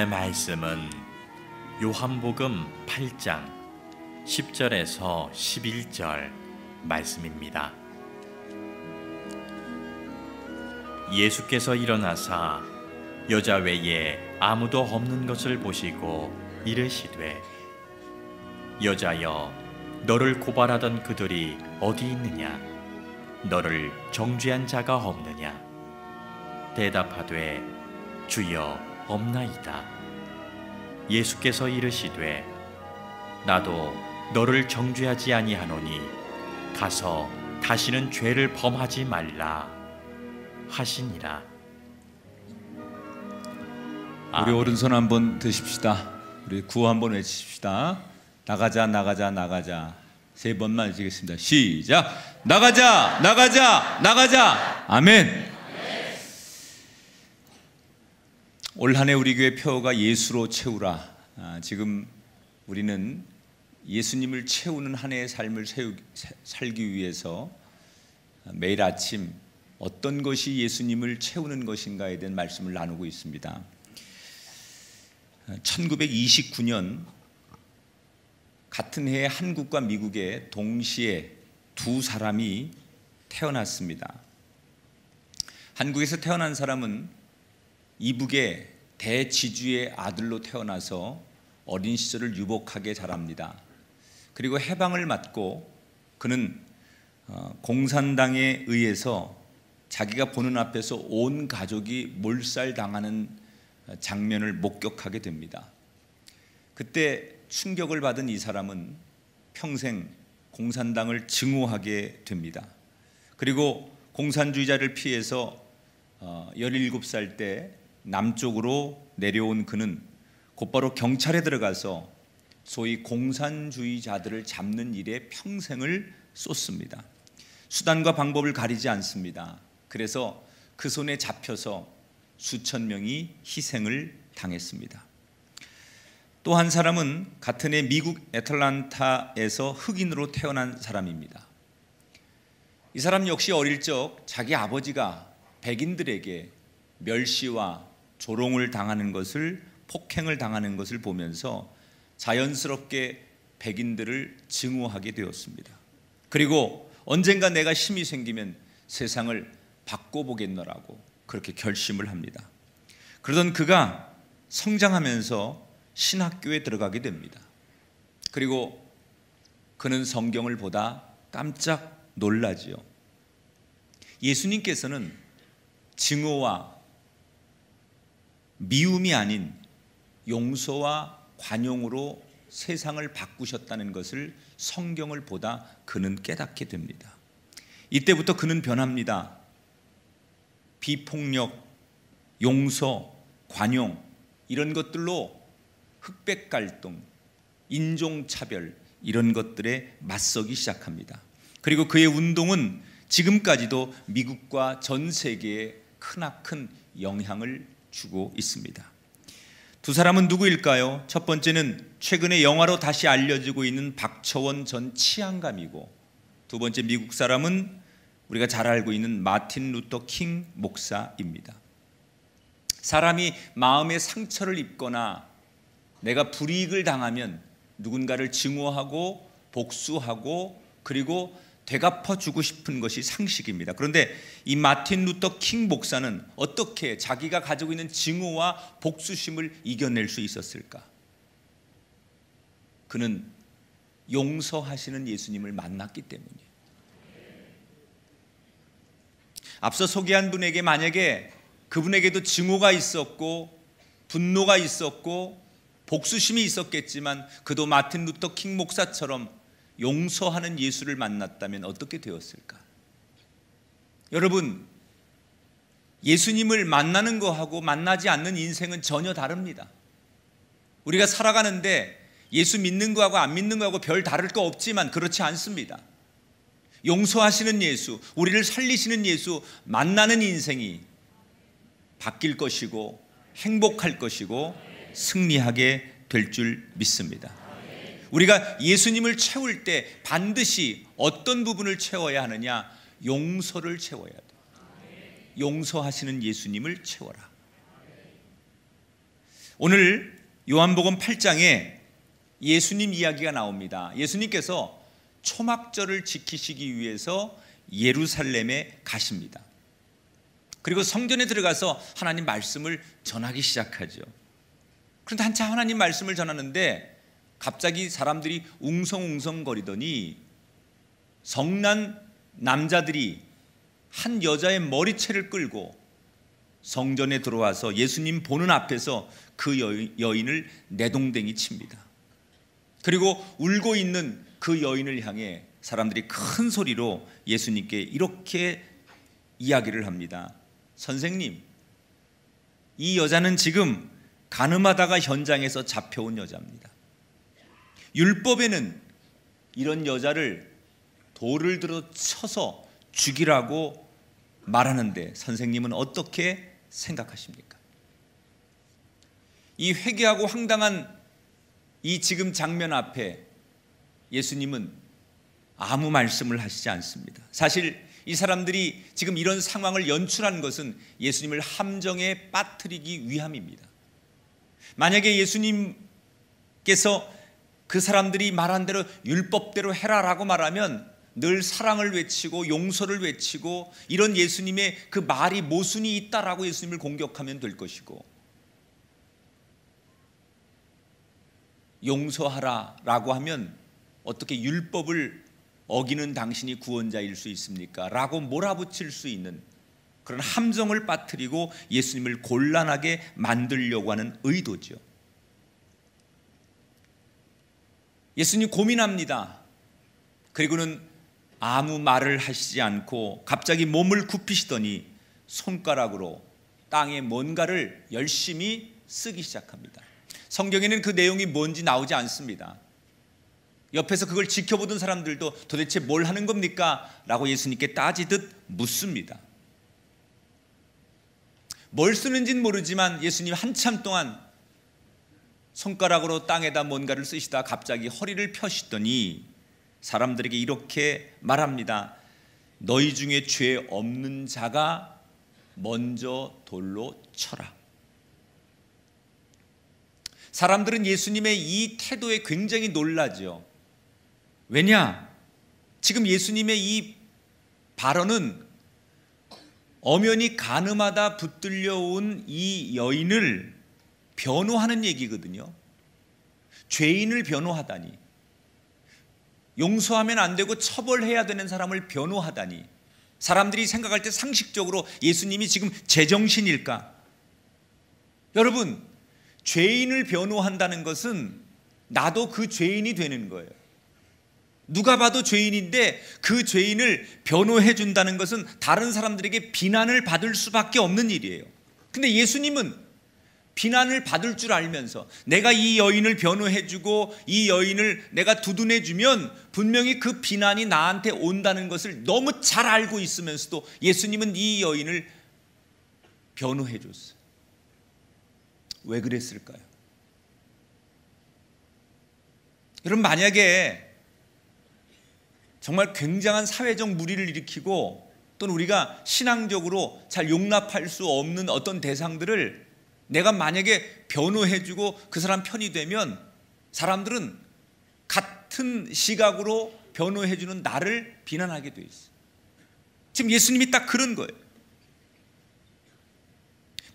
말씀은 요한복음 8장 10절에서 11절 말씀입니다. 예수께서 일어나사 여자 외에 아무도 없는 것을 보시고 이르시되 여자여 너를 고발하던 그들이 어디 있느냐? 너를 정죄한 자가 없느냐? 대답하되 주여 없나이다. 예수께서 이르시되 나도 너를 정죄하지 아니하노니 가서 다시는 죄를 범하지 말라 하시니라. 우리 오른손 한번 드십시다. 우리 구호 한번 외치십시다. 나가자 나가자 나가자. 3번만 외치겠습니다. 시작. 나가자 나가자 나가자. 아멘. 올 한 해 우리 교회 표어가 예수로 채우라. 지금 우리는 예수님을 채우는 한 해의 삶을 살기 위해서 매일 아침 어떤 것이 예수님을 채우는 것인가에 대한 말씀을 나누고 있습니다. 1929년 같은 해에 한국과 미국에 동시에 두 사람이 태어났습니다. 한국에서 태어난 사람은 이북의 대지주의 아들로 태어나서 어린 시절을 유복하게 자랍니다. 그리고 해방을 맞고 그는 공산당에 의해서 자기가 보는 앞에서 온 가족이 몰살당하는 장면을 목격하게 됩니다. 그때 충격을 받은 이 사람은 평생 공산당을 증오하게 됩니다. 그리고 공산주의자를 피해서 17살 때 남쪽으로 내려온 그는 곧바로 경찰에 들어가서 소위 공산주의자들을 잡는 일에 평생을 쏟습니다. 수단과 방법을 가리지 않습니다. 그래서 그 손에 잡혀서 수천 명이 희생을 당했습니다. 또 한 사람은 같은 해 미국 애틀랜타에서 흑인으로 태어난 사람입니다. 이 사람 역시 어릴 적 자기 아버지가 백인들에게 멸시와 조롱을 당하는 것을, 폭행을 당하는 것을 보면서 자연스럽게 백인들을 증오하게 되었습니다. 그리고 언젠가 내가 힘이 생기면 세상을 바꿔보겠노라고 그렇게 결심을 합니다. 그러던 그가 성장하면서 신학교에 들어가게 됩니다. 그리고 그는 성경을 보다 깜짝 놀라지요. 예수님께서는 증오와 미움이 아닌 용서와 관용으로 세상을 바꾸셨다는 것을 성경을 보다 그는 깨닫게 됩니다. 이때부터 그는 변합니다. 비폭력, 용서, 관용 이런 것들로 흑백 갈등, 인종차별 이런 것들에 맞서기 시작합니다. 그리고 그의 운동은 지금까지도 미국과 전 세계에 크나큰 영향을 주고 있습니다. 두 사람은 누구일까요? 첫 번째는 최근에 영화로 다시 알려지고 있는 박처원 전 치안감이고, 두 번째 미국 사람은 우리가 잘 알고 있는 마틴 루터 킹 목사입니다. 사람이 마음의 상처를 입거나 내가 불이익을 당하면 누군가를 증오하고 복수하고 그리고 되갚아주고 싶은 것이 상식입니다. 그런데 이 마틴 루터 킹 목사는 어떻게 자기가 가지고 있는 증오와 복수심을 이겨낼 수 있었을까? 그는 용서하시는 예수님을 만났기 때문이에요. 앞서 소개한 분에게 만약에 그분에게도 증오가 있었고 분노가 있었고 복수심이 있었겠지만 그도 마틴 루터 킹 목사처럼 용서하는 예수를 만났다면 어떻게 되었을까? 여러분, 예수님을 만나는 거하고 만나지 않는 인생은 전혀 다릅니다. 우리가 살아가는데 예수 믿는 거하고 안 믿는 거하고 별 다를 거 없지만 그렇지 않습니다. 용서하시는 예수, 우리를 살리시는 예수 만나는 인생이 바뀔 것이고 행복할 것이고 승리하게 될 줄 믿습니다. 우리가 예수님을 채울 때 반드시 어떤 부분을 채워야 하느냐? 용서를 채워야 돼. 용서하시는 예수님을 채워라. 오늘 요한복음 8장에 예수님 이야기가 나옵니다. 예수님께서 초막절을 지키시기 위해서 예루살렘에 가십니다. 그리고 성전에 들어가서 하나님 말씀을 전하기 시작하죠. 그런데 한참 하나님 말씀을 전하는데 갑자기 사람들이 웅성웅성거리더니 성난 남자들이 한 여자의 머리채를 끌고 성전에 들어와서 예수님 보는 앞에서 그 여인을 내동댕이 칩니다. 그리고 울고 있는 그 여인을 향해 사람들이 큰 소리로 예수님께 이렇게 이야기를 합니다. 선생님, 이 여자는 지금 간음하다가 현장에서 잡혀온 여자입니다. 율법에는 이런 여자를 돌을 들어 쳐서 죽이라고 말하는데 선생님은 어떻게 생각하십니까? 이 회개하고 황당한 이 지금 장면 앞에 예수님은 아무 말씀을 하시지 않습니다. 사실 이 사람들이 지금 이런 상황을 연출한 것은 예수님을 함정에 빠뜨리기 위함입니다. 만약에 예수님께서 그 사람들이 말한 대로 율법대로 해라라고 말하면 늘 사랑을 외치고 용서를 외치고 이런 예수님의 그 말이 모순이 있다라고 예수님을 공격하면 될 것이고, 용서하라라고 하면 어떻게 율법을 어기는 당신이 구원자일 수 있습니까? 라고 몰아붙일 수 있는 그런 함정을 빠뜨리고 예수님을 곤란하게 만들려고 하는 의도죠. 예수님 고민합니다. 그리고는 아무 말을 하시지 않고 갑자기 몸을 굽히시더니 손가락으로 땅에 뭔가를 열심히 쓰기 시작합니다. 성경에는 그 내용이 뭔지 나오지 않습니다. 옆에서 그걸 지켜보던 사람들도 도대체 뭘 하는 겁니까? 라고 예수님께 따지듯 묻습니다. 뭘 쓰는지는 모르지만 예수님 한참 동안 손가락으로 땅에다 뭔가를 쓰시다 갑자기 허리를 펴시더니 사람들에게 이렇게 말합니다. 너희 중에 죄 없는 자가 먼저 돌로 쳐라. 사람들은 예수님의 이 태도에 굉장히 놀라죠. 왜냐? 지금 예수님의 이 발언은 엄연히 간음하다 붙들려온 이 여인을 변호하는 얘기거든요. 죄인을 변호하다니, 용서하면 안 되고 처벌해야 되는 사람을 변호하다니, 사람들이 생각할 때 상식적으로 예수님이 지금 제정신일까? 여러분, 죄인을 변호한다는 것은 나도 그 죄인이 되는 거예요. 누가 봐도 죄인인데 그 죄인을 변호해 준다는 것은 다른 사람들에게 비난을 받을 수밖에 없는 일이에요. 근데 예수님은 비난을 받을 줄 알면서 내가 이 여인을 변호해 주고 이 여인을 내가 두둔해 주면 분명히 그 비난이 나한테 온다는 것을 너무 잘 알고 있으면서도 예수님은 이 여인을 변호해 줬어요. 왜 그랬을까요? 여러분, 만약에 정말 굉장한 사회적 물의를 일으키고 또는 우리가 신앙적으로 잘 용납할 수 없는 어떤 대상들을 내가 만약에 변호해주고 그 사람 편이 되면 사람들은 같은 시각으로 변호해주는 나를 비난하게 돼 있어요. 지금 예수님이 딱 그런 거예요.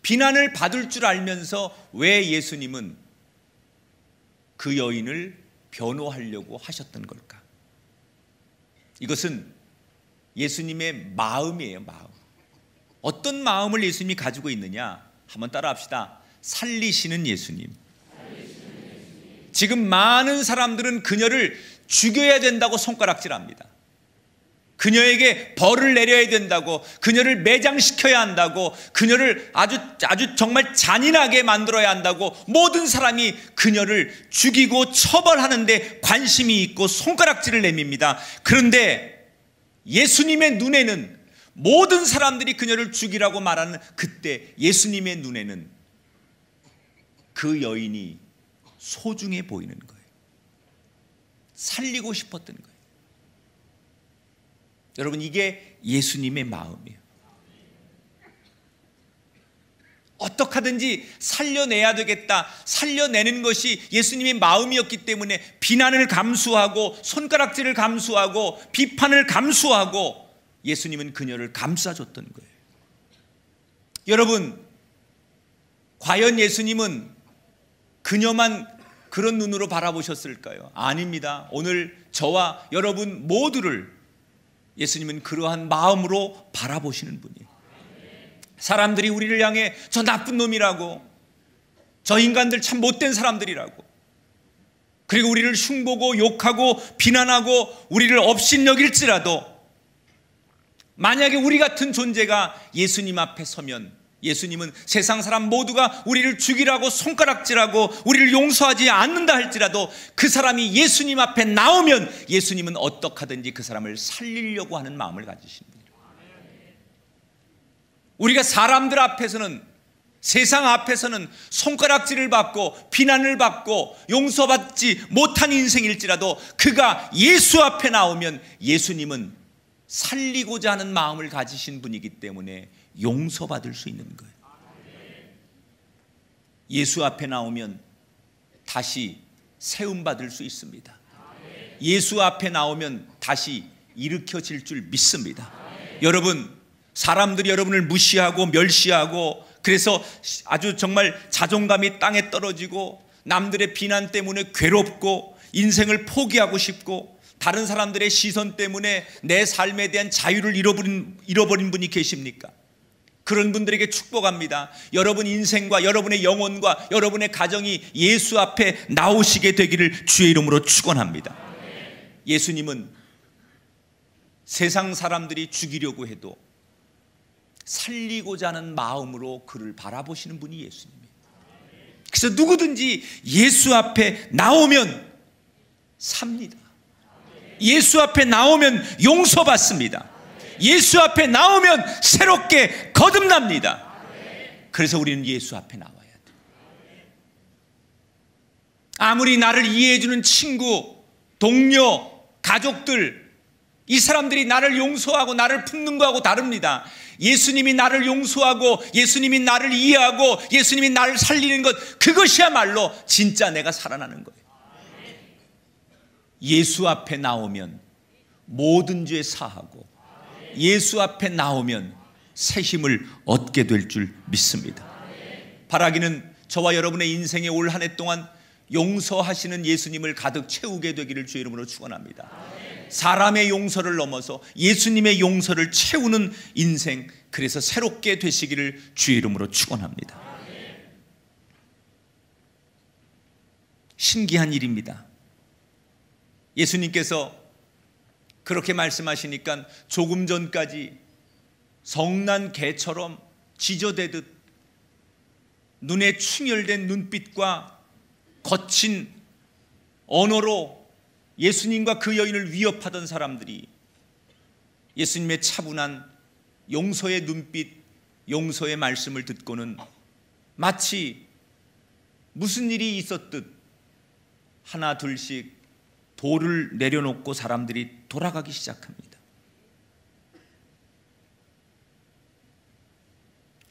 비난을 받을 줄 알면서 왜 예수님은 그 여인을 변호하려고 하셨던 걸까? 이것은 예수님의 마음이에요. 마음. 어떤 마음을 예수님이 가지고 있느냐? 한번 따라합시다. 살리시는 예수님. 지금 많은 사람들은 그녀를 죽여야 된다고 손가락질합니다. 그녀에게 벌을 내려야 된다고, 그녀를 매장시켜야 한다고, 그녀를 아주 정말 잔인하게 만들어야 한다고 모든 사람이 그녀를 죽이고 처벌하는데 관심이 있고 손가락질을 내밉니다. 그런데 예수님의 눈에는, 모든 사람들이 그녀를 죽이라고 말하는 그때 예수님의 눈에는 그 여인이 소중해 보이는 거예요. 살리고 싶었던 거예요. 여러분, 이게 예수님의 마음이에요. 어떡하든지 살려내야 되겠다. 살려내는 것이 예수님의 마음이었기 때문에 비난을 감수하고 손가락질을 감수하고 비판을 감수하고 예수님은 그녀를 감싸줬던 거예요. 여러분, 과연 예수님은 그녀만 그런 눈으로 바라보셨을까요? 아닙니다. 오늘 저와 여러분 모두를 예수님은 그러한 마음으로 바라보시는 분이에요. 사람들이 우리를 향해 저 나쁜 놈이라고, 저 인간들 참 못된 사람들이라고, 그리고 우리를 흉보고 욕하고 비난하고 우리를 업신여길지라도 만약에 우리 같은 존재가 예수님 앞에 서면 예수님은 세상 사람 모두가 우리를 죽이라고 손가락질하고 우리를 용서하지 않는다 할지라도 그 사람이 예수님 앞에 나오면 예수님은 어떡하든지 그 사람을 살리려고 하는 마음을 가지신 분이에요. 우리가 사람들 앞에서는, 세상 앞에서는 손가락질을 받고 비난을 받고 용서받지 못한 인생일지라도 그가 예수 앞에 나오면 예수님은 살리고자 하는 마음을 가지신 분이기 때문에 용서받을 수 있는 거예요. 예수 앞에 나오면 다시 세움받을 수 있습니다. 예수 앞에 나오면 다시 일으켜질 줄 믿습니다. 여러분, 사람들이 여러분을 무시하고 멸시하고 그래서 아주 정말 자존감이 땅에 떨어지고 남들의 비난 때문에 괴롭고 인생을 포기하고 싶고 다른 사람들의 시선 때문에 내 삶에 대한 자유를 잃어버린 분이 계십니까? 그런 분들에게 축복합니다. 여러분 인생과 여러분의 영혼과 여러분의 가정이 예수 앞에 나오시게 되기를 주의 이름으로 축원합니다. 예수님은 세상 사람들이 죽이려고 해도 살리고자 하는 마음으로 그를 바라보시는 분이 예수님이에요. 그래서 누구든지 예수 앞에 나오면 삽니다. 예수 앞에 나오면 용서받습니다. 예수 앞에 나오면 새롭게 거듭납니다. 그래서 우리는 예수 앞에 나와야 돼요. 아무리 나를 이해해주는 친구, 동료, 가족들, 이 사람들이 나를 용서하고 나를 품는 거하고 다릅니다. 예수님이 나를 용서하고 예수님이 나를 이해하고 예수님이 나를 살리는 것, 그것이야말로 진짜 내가 살아나는 거예요. 예수 앞에 나오면 모든 죄 사하고 예수 앞에 나오면 새 힘을 얻게 될 줄 믿습니다. 바라기는 저와 여러분의 인생에 올 한 해 동안 용서하시는 예수님을 가득 채우게 되기를 주의 이름으로 축원합니다. 사람의 용서를 넘어서 예수님의 용서를 채우는 인생, 그래서 새롭게 되시기를 주의 이름으로 축원합니다. 신기한 일입니다. 예수님께서 그렇게 말씀하시니까 조금 전까지 성난 개처럼 지저대듯 눈에 충혈된 눈빛과 거친 언어로 예수님과 그 여인을 위협하던 사람들이 예수님의 차분한 용서의 눈빛, 용서의 말씀을 듣고는 마치 무슨 일이 있었듯 하나 둘씩 돌을 내려놓고 사람들이 돌아가기 시작합니다.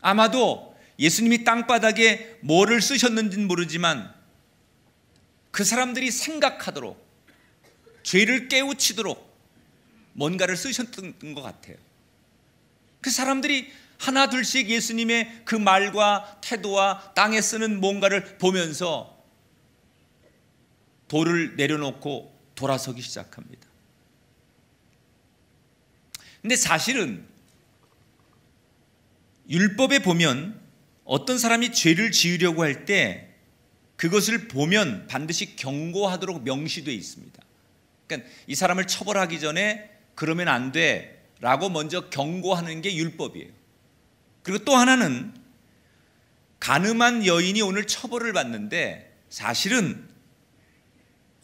아마도 예수님이 땅바닥에 뭐를 쓰셨는지는 모르지만 그 사람들이 생각하도록, 죄를 깨우치도록 뭔가를 쓰셨던 것 같아요. 그 사람들이 하나 둘씩 예수님의 그 말과 태도와 땅에 쓰는 뭔가를 보면서 돌을 내려놓고 돌아서기 시작합니다. 근데 사실은 율법에 보면 어떤 사람이 죄를 지으려고 할 때 그것을 보면 반드시 경고하도록 명시되어 있습니다. 그러니까 이 사람을 처벌하기 전에 그러면 안 돼 라고 먼저 경고하는 게 율법이에요. 그리고 또 하나는 간음한 여인이 오늘 처벌을 받는데 사실은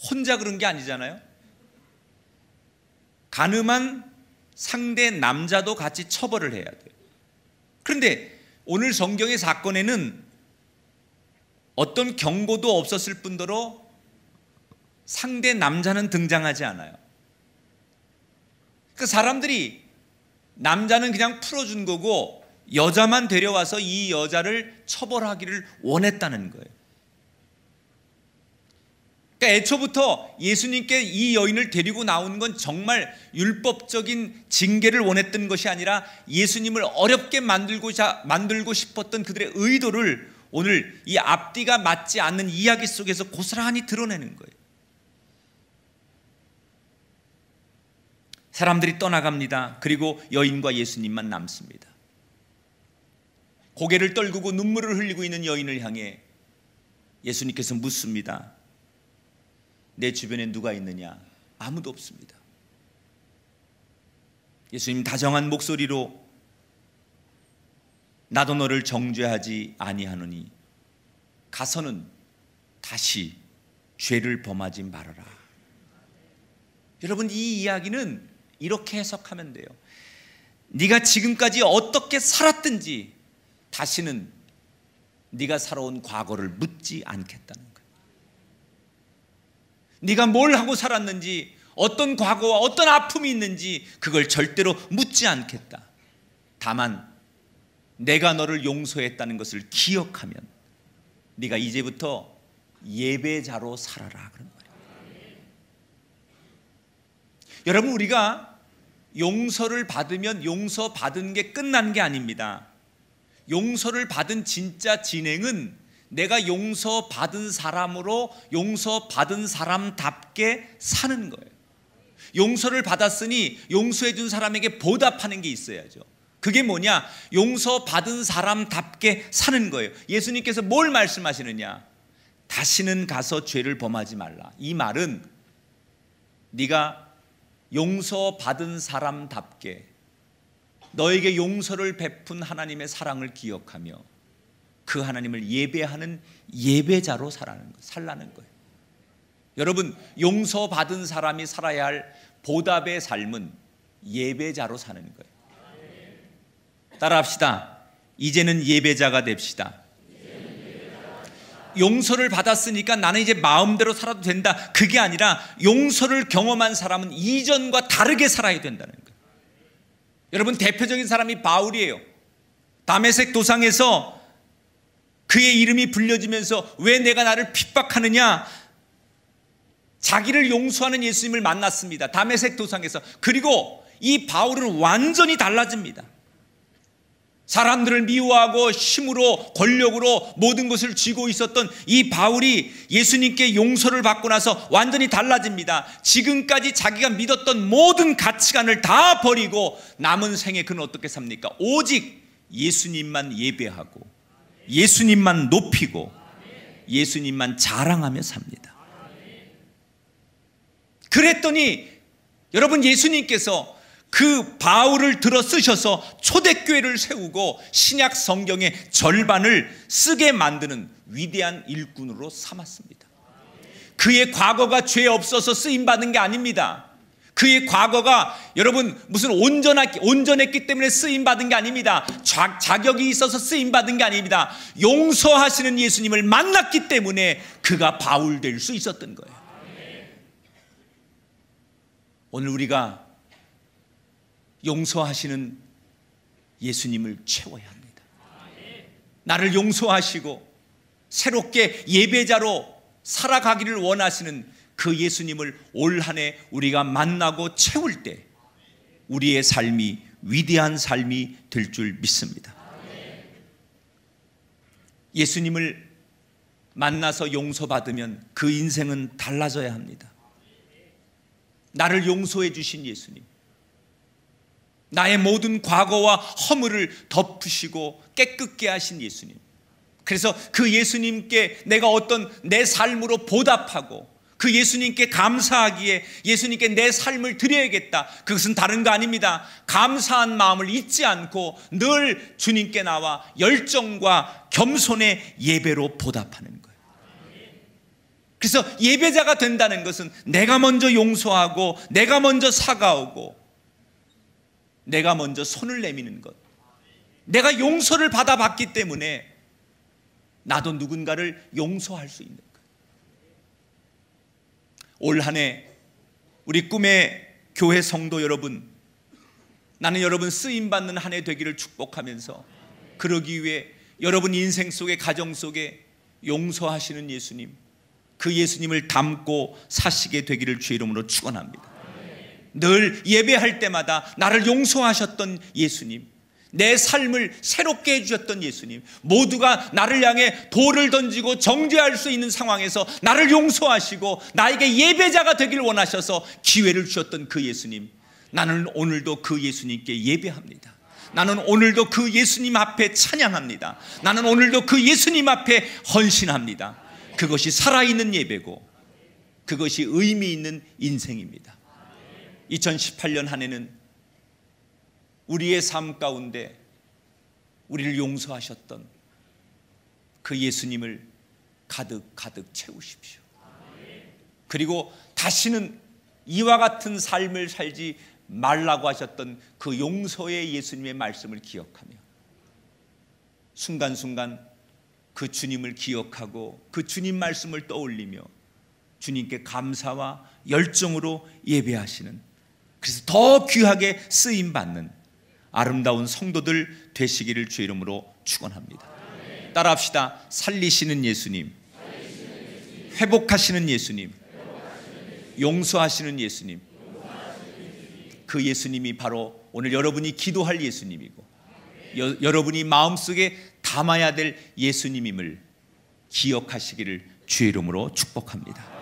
혼자 그런 게 아니잖아요. 간음한 상대 남자도 같이 처벌을 해야 돼요. 그런데 오늘 성경의 사건에는 어떤 경고도 없었을 뿐더러 상대 남자는 등장하지 않아요. 그 사람들이 남자는 그냥 풀어준 거고 여자만 데려와서 이 여자를 처벌하기를 원했다는 거예요. 그러니까 애초부터 예수님께 이 여인을 데리고 나온 건 정말 율법적인 징계를 원했던 것이 아니라 예수님을 어렵게 만들고 싶었던 그들의 의도를 오늘 이 앞뒤가 맞지 않는 이야기 속에서 고스란히 드러내는 거예요. 사람들이 떠나갑니다. 그리고 여인과 예수님만 남습니다. 고개를 떨구고 눈물을 흘리고 있는 여인을 향해 예수님께서 묻습니다. 내 주변에 누가 있느냐? 아무도 없습니다. 예수님 다정한 목소리로 나도 너를 정죄하지 아니하노니 가서는 다시 죄를 범하지 말아라. 여러분, 이 이야기는 이렇게 해석하면 돼요. 네가 지금까지 어떻게 살았든지 다시는 네가 살아온 과거를 묻지 않겠다는 거예요. 네가 뭘 하고 살았는지, 어떤 과거와 어떤 아픔이 있는지 그걸 절대로 묻지 않겠다. 다만 내가 너를 용서했다는 것을 기억하면 네가 이제부터 예배자로 살아라 그런 거예요. 여러분, 우리가 용서를 받으면 용서받은 게 끝난 게 아닙니다. 용서를 받은 진짜 진행은 내가 용서받은 사람으로 용서받은 사람답게 사는 거예요. 용서를 받았으니 용서해 준 사람에게 보답하는 게 있어야죠. 그게 뭐냐? 용서받은 사람답게 사는 거예요. 예수님께서 뭘 말씀하시느냐? 다시는 가서 죄를 범하지 말라. 이 말은 네가 용서받은 사람답게 너에게 용서를 베푼 하나님의 사랑을 기억하며 그 하나님을 예배하는 예배자로 살라는 거예요. 여러분, 용서받은 사람이 살아야 할 보답의 삶은 예배자로 사는 거예요. 따라합시다. 이제는 예배자가 됩시다. 용서를 받았으니까 나는 이제 마음대로 살아도 된다. 그게 아니라 용서를 경험한 사람은 이전과 다르게 살아야 된다는 거예요. 여러분, 대표적인 사람이 바울이에요. 다메섹 도상에서 그의 이름이 불려지면서 왜 내가 나를 핍박하느냐? 자기를 용서하는 예수님을 만났습니다. 다메섹 도상에서. 그리고 이 바울은 완전히 달라집니다. 사람들을 미워하고 힘으로 권력으로 모든 것을 쥐고 있었던 이 바울이 예수님께 용서를 받고 나서 완전히 달라집니다. 지금까지 자기가 믿었던 모든 가치관을 다 버리고 남은 생에 그는 어떻게 삽니까? 오직 예수님만 예배하고 예수님만 높이고 예수님만 자랑하며 삽니다. 그랬더니 여러분, 예수님께서 그 바울을 들어 쓰셔서 초대교회를 세우고 신약 성경의 절반을 쓰게 만드는 위대한 일꾼으로 삼았습니다. 그의 과거가 죄 없어서 쓰임받은 게 아닙니다. 그의 과거가 여러분 무슨 온전했기 때문에 쓰임받은 게 아닙니다. 자격이 있어서 쓰임받은 게 아닙니다. 용서하시는 예수님을 만났기 때문에 그가 바울 될 수 있었던 거예요. 오늘 우리가 용서하시는 예수님을 채워야 합니다. 나를 용서하시고 새롭게 예배자로 살아가기를 원하시는 그 예수님을 올 한 해 우리가 만나고 채울 때 우리의 삶이 위대한 삶이 될 줄 믿습니다. 예수님을 만나서 용서받으면 그 인생은 달라져야 합니다. 나를 용서해 주신 예수님, 나의 모든 과거와 허물을 덮으시고 깨끗게 하신 예수님, 그래서 그 예수님께 내가 어떤 내 삶으로 보답하고 그 예수님께 감사하기에 예수님께 내 삶을 드려야겠다. 그것은 다른 거 아닙니다. 감사한 마음을 잊지 않고 늘 주님께 나와 열정과 겸손의 예배로 보답하는 거예요. 그래서 예배자가 된다는 것은 내가 먼저 용서하고 내가 먼저 사과하고 내가 먼저 손을 내미는 것. 내가 용서를 받아봤기 때문에 나도 누군가를 용서할 수 있는 것. 올 한 해 우리 꿈의 교회 성도 여러분, 나는 여러분 쓰임받는 한 해 되기를 축복하면서 그러기 위해 여러분 인생 속에, 가정 속에 용서하시는 예수님, 그 예수님을 닮고 사시게 되기를 주의 이름으로 축원합니다. 늘 예배할 때마다 나를 용서하셨던 예수님, 내 삶을 새롭게 해주셨던 예수님, 모두가 나를 향해 돌을 던지고 정죄할 수 있는 상황에서 나를 용서하시고 나에게 예배자가 되길 원하셔서 기회를 주셨던 그 예수님, 나는 오늘도 그 예수님께 예배합니다. 나는 오늘도 그 예수님 앞에 찬양합니다. 나는 오늘도 그 예수님 앞에 헌신합니다. 그것이 살아있는 예배고 그것이 의미 있는 인생입니다. 2018년 한 해는 우리의 삶 가운데 우리를 용서하셨던 그 예수님을 가득 채우십시오. 그리고 다시는 이와 같은 삶을 살지 말라고 하셨던 그 용서의 예수님의 말씀을 기억하며 순간순간 그 주님을 기억하고 그 주님 말씀을 떠올리며 주님께 감사와 열정으로 예배하시는, 그래서 더 귀하게 쓰임받는 아름다운 성도들 되시기를 주의 이름으로 축원합니다. 따라합시다. 살리시는 예수님, 회복하시는 예수님, 용서하시는 예수님, 그 예수님이 바로 오늘 여러분이 기도할 예수님이고 여러분이 마음속에 담아야 될 예수님임을 기억하시기를 주의 이름으로 축복합니다.